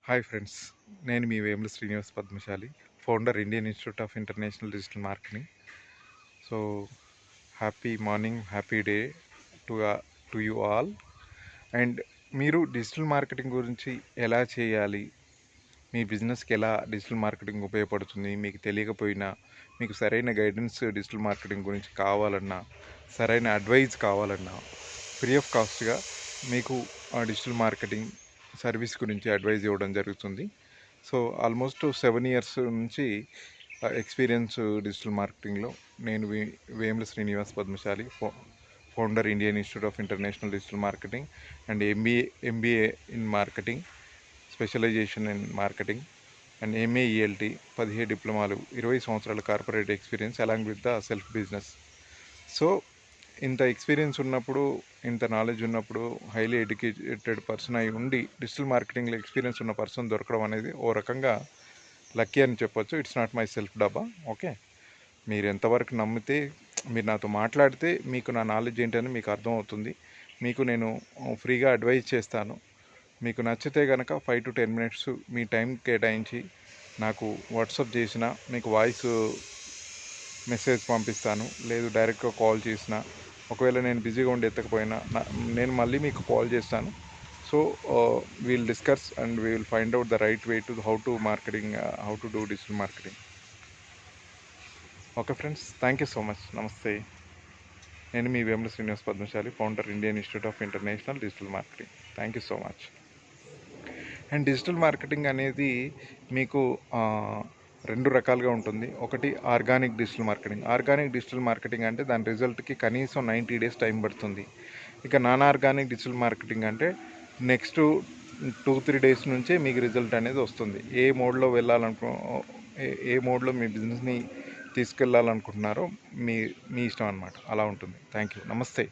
Hi friends, నేను మీ Vemula Srinivas Padmashali, founder Indian Institute of International Digital Marketing. So happy morning, happy day to to you all. And మీరు digital marketing గురించి ఎలా చేయాలి, మీ బిజినెస్కి ఎలా డిజిటల్ మార్కెటింగ్ ఉపయోగపడుతుంది, మీకు తెలియకపోయినా మీకు సరైన గైడెన్స్ డిజిటల్ మార్కెటింగ్ గురించి కావాలన్నా, సరైన అడ్వైజ్ కావాలన్నా ఫ్రీ ఆఫ్ కాస్ట్గా మీకు డిజిటల్ మార్కెటింగ్ సర్వీస్ గురించి అడ్వైజ్ ఇవ్వడం జరుగుతుంది. సో ఆల్మోస్ట్ 7 ఇయర్స్ నుంచి ఎక్స్పీరియన్స్ డిజిటల్ మార్కెటింగ్లో. నేను Vemula Srinivas Padmashali, founder Indian Institute of International Digital Marketing and MBA in marketing, specialisation in marketing and MA ELT, 17 డిప్లొమాలు, 20 సంవత్సరాల corporate experience along with the self business. So ఇంత experience ఉన్నప్పుడు, ఇంత నాలెడ్జ్ ఉన్నప్పుడు, highly educated person అయి ఉండి డిజిటల్ మార్కెటింగ్లో ఎక్స్పీరియన్స్ ఉన్న పర్సన్ దొరకడం అనేది ఓ రకంగా లక్కీ అని చెప్పొచ్చు. ఇట్స్ నాట్ మై సెల్ఫ్ డబ్బా. ఓకే, మీరు ఎంతవరకు నమ్మితే, మీరు నాతో మాట్లాడితే మీకు నా నాలెడ్జ్ ఏంటని మీకు అర్థమవుతుంది. మీకు నేను ఫ్రీగా అడ్వైజ్ చేస్తాను. మీకు నచ్చితే కనుక 5 to 10 minutes మీ టైం కేటాయించి నాకు వాట్సాప్ చేసిన, మీకు వాయిస్ మెసేజ్ పంపిస్తాను, లేదు డైరెక్ట్గా కాల్ చేసిన, ఒకవేళ నేను బిజీగా ఉండి ఎత్తకపోయినా నేను మళ్ళీ మీకు కాల్ చేస్తాను. So we'll discuss and we will find out the right way to how to do digital marketing. Okay friends, thank you so much. నమస్తే. నేను మీ Vemula Srinivas Padmashali, founder Indian Institute of International Digital Marketing. Thank you so much. And digital marketing అనేది మీకు 2 రకాలుగా ఉంటుంది. ఒకటి organic digital marketing. Organic digital marketing అంటే దాని రిజల్ట్కి కనీసం 90 days టైం పడుతుంది. ఇక నాన్ ఆర్గానిక్ డిజిటల్ మార్కెటింగ్ అంటే నెక్స్ట్ 2-3 days నుంచే మీకు రిజల్ట్ అనేది వస్తుంది. ఏ మోడ్లో ఏ మోడ్లో మీ బిజినెస్ని తీసుకెళ్ళాలనుకుంటున్నారో మీ మీ ఇష్టం అన్నమాట. అలా ఉంటుంది. Thank you. నమస్తే.